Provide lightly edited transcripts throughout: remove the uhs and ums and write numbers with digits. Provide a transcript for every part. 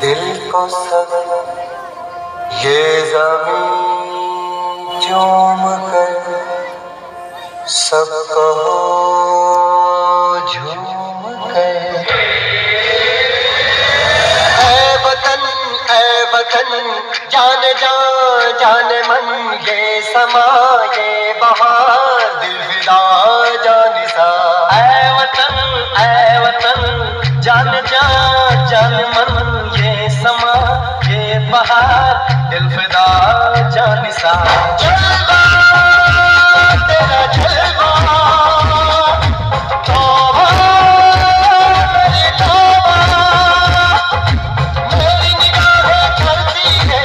दिल को सब ये ज़मीं चूम कर सबको झूम कर। ऐ वतन जाने जा जाने मन ये समा ये बहार दिल फिदा जानिसा। ऐ वतन जाने जा जाने मन ये समा ये बहार दिल फिदा जानिसा। जलवा तेरा जलवा तौबा मेरी तौबा। मेरी निगाहें करती है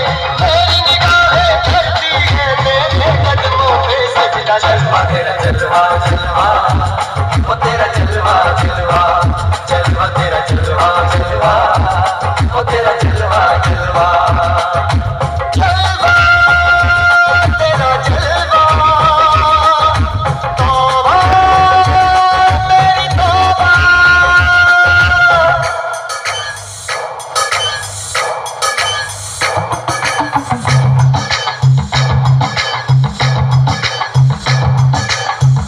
तेरे कदमों पे सजदा। जलवा तेरा जलवा जलवा वो तेरा जलवा जलवा जलवा तेरा जलवा जलवा वो तेरा जलवा जलवा। जलवा तेरा जलवा तौबा मेरी तौबा।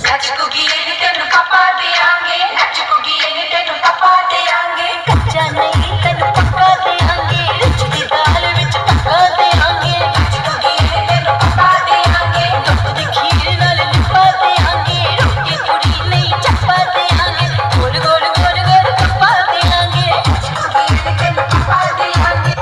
नचकुगी ये तेनु पापा देंगे, नचकुगी ये तेनु पापा देंगे। कच्चा नहीं तेनु पक्का देंगे, रुचि दाल विच पक्का देंगे। नचकुगी ये तेनु पापा देंगे, दुध दी खीर नाल लिपा देंगे। रोटी पूरी नहीं चप्पा देंगे, गोल गोल गोल गोल पप्पा देंगे। नचकुगी ये तेनु पापा देंगे।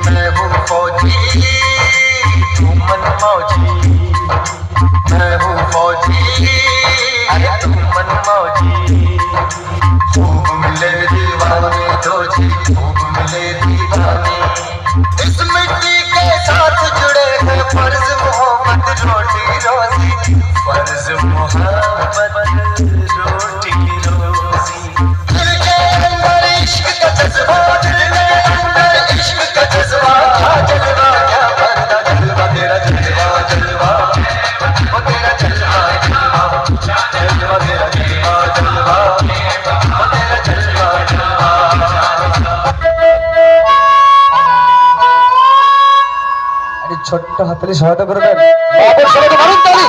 मैं हूँ फौजी तू मन मौजी। मैं हूँ फौजी अरे तू मन मौजी। खूब मिले दीवाने दो जी खूब मिले दीवाने। इस मिट्टी के साथ जुड़े हैं फर्ज मोहब्बत रोटी रोजी। फर्ज मोहब्बत रोटी रोजी। दिल के अंदर इश्क का जज्बा, दिल के अंदर इश्क का जज्बा। जलवा क्या बंदा जलवा तेरा जलवा जलवा वो तेरा जलवा जलवा। जलवा तेरा जलवा जलवा वो तेरा जलवा जलवा। আরে ছোট্ট হাতলে সহায়তা করে দেন বাবার সবাইকে মারুন তালি।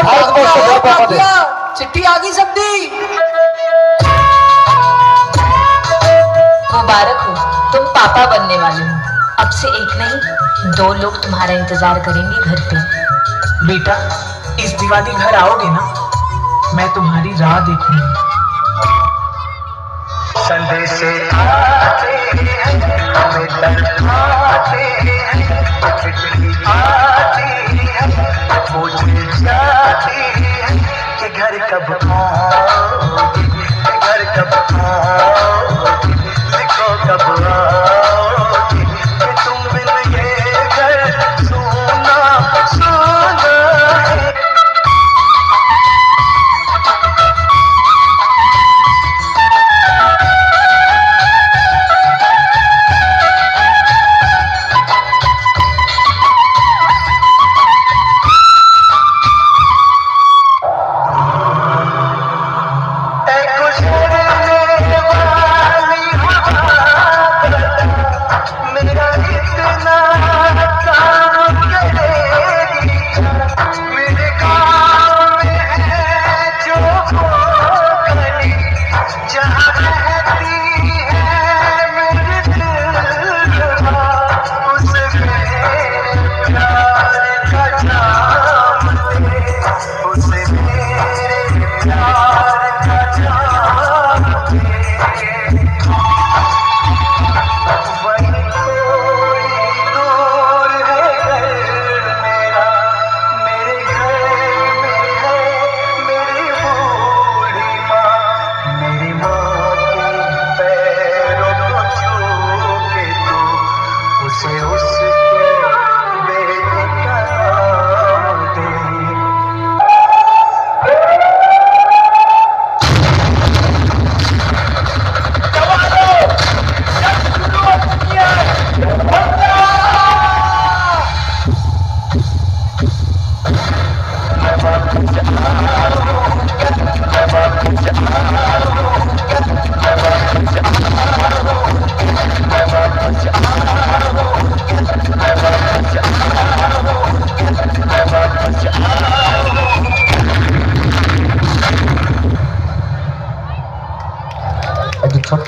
ভারতবর্ষ গর্ব আমাদের। चिट्ठी आ गई सबदी। मुबारक हो, तुम पापा बनने वाले हो। अब से एक नहीं 2 लोग तुम्हारा इंतजार करेंगे घर पे। बेटा इस दिवाली घर आओगे ना, मैं तुम्हारी राह देखूंगी। संदेश आते हैं हमें तड़पाते हैं। चिट्ठी आती है पूछे जाती है कि घर कब आओगे, कि घर कब आओगे, लिखो कब आओगे, कि तुम बिन ये घर सूना सूना है।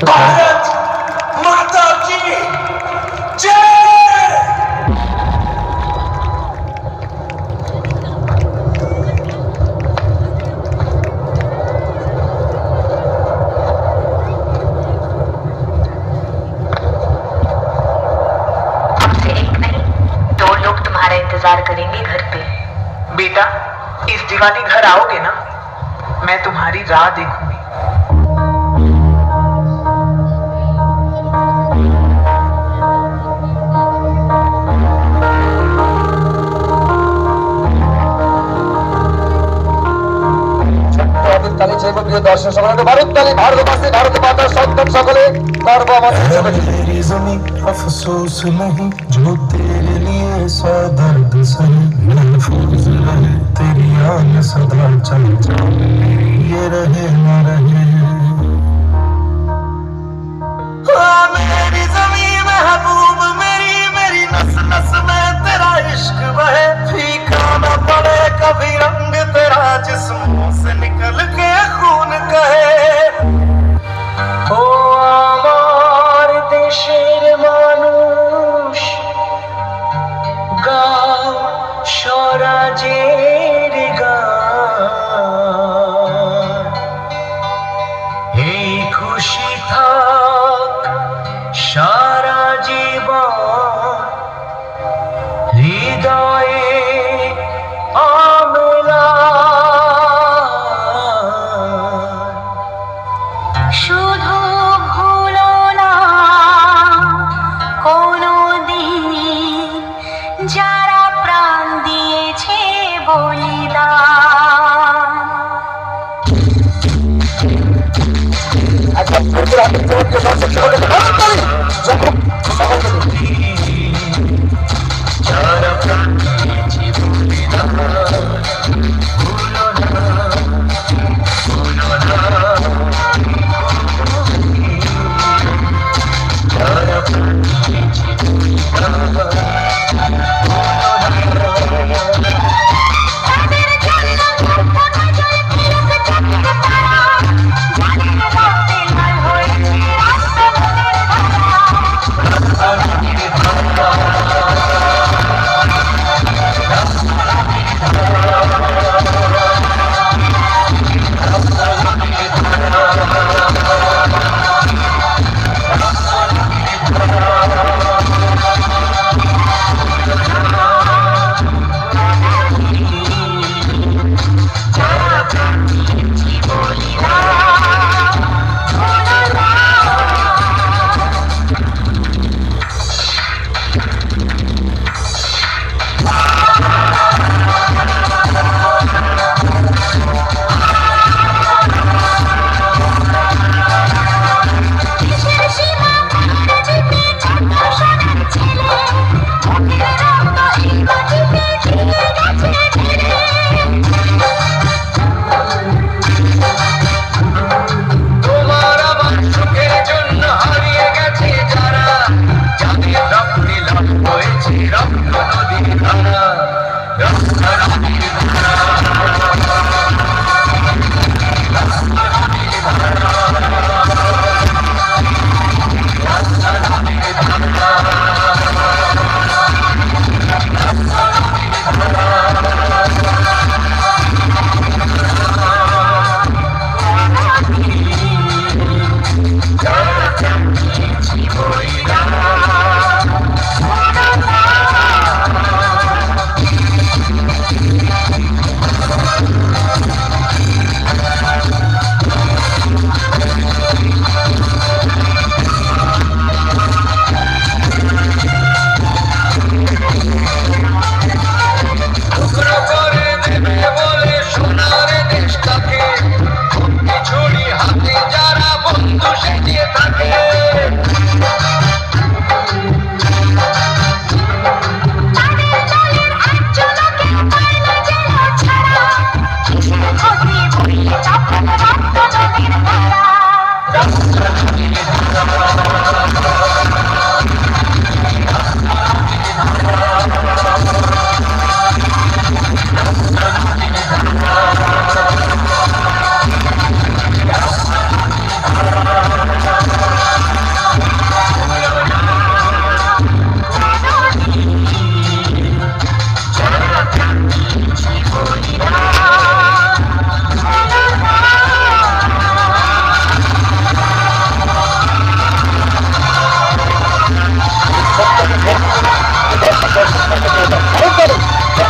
भारत माता की जय। आपसे एक नहीं 2 लोग तुम्हारा इंतजार करेंगे घर पे। बेटा, इस दिवाली घर आओगे ना, मैं तुम्हारी राह देखूंगी। তালি চাইব প্রিয় দর্শক সকলে ভারত তালি ভারতবাসী ভারত মাতার সন্তান সকলে গর্ব আমাদের है मेरी ज़मीं अफसोस नहीं जो तेरे लिए सौ दर्द सहे, महफूज रहे तेरी आन सदा चल जाए, ये रहे न रहे। मेरी ज़मीं महबूब मेरी मेरी नस नस में तेरा इश्क बहे, फीका न पड़े कभी रंग तेरा जिस्मों से निकल के खून कहे। ও আমার দেশের মানুষ, গাও স্বরাজের গান, এই খুশি থাক সারা জীবন, হৃদয়ে অম্লান। শুধু ভুলো না কোনো দিন যারা প্রাণ দিয়েছে বলিদান। একদম পুরো হাতে প্রিয় দর্শক সকলে ভারত তালি যখন সকলকে যারা প্রাণ দিয়েছে বলিদান, ভুলো না, ভুলো না। যারা প্রাণ দিয়েছে বলিদান, তাদের জন্য ঘটনা জয় ফিরতে চাইতে তারা, যাদের রক্তে লাল হয়েছে রাষ্ট্রপতির ধারা। তোমার আমার সুখের জন্য হারিয়ে গেছে যারা, যাদের রক্তে লাল হয়েছে রক্ত নদীর ধারা, রক্ত নদীর ধারা।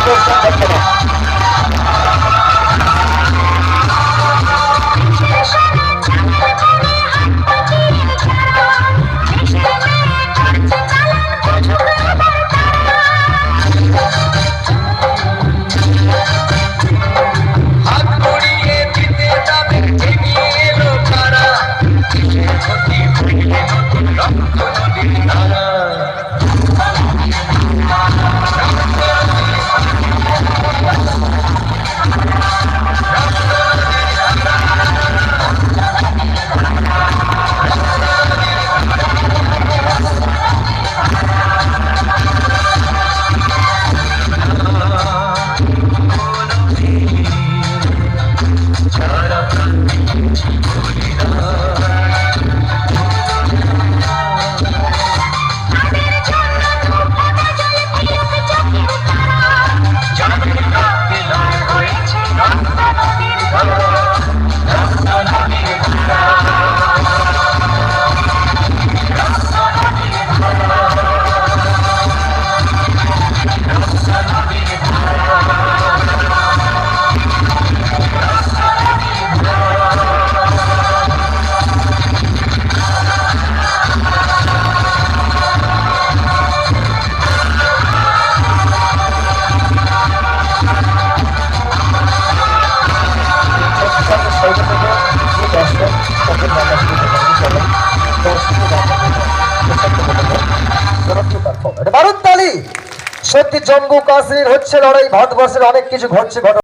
দর্শন করতে হবে। হাত গড়িয়ে দিতে যাবে এগিয়ে এলো তারা কিসের ক্ষতি হইলে নতুন রক্ত নদীর ধারা দারুণ তালি। সত্যি জম্মু কাশ্মীর হচ্ছে লড়াই, ভারতবর্ষের অনেক কিছু ঘটছে ঘটনা।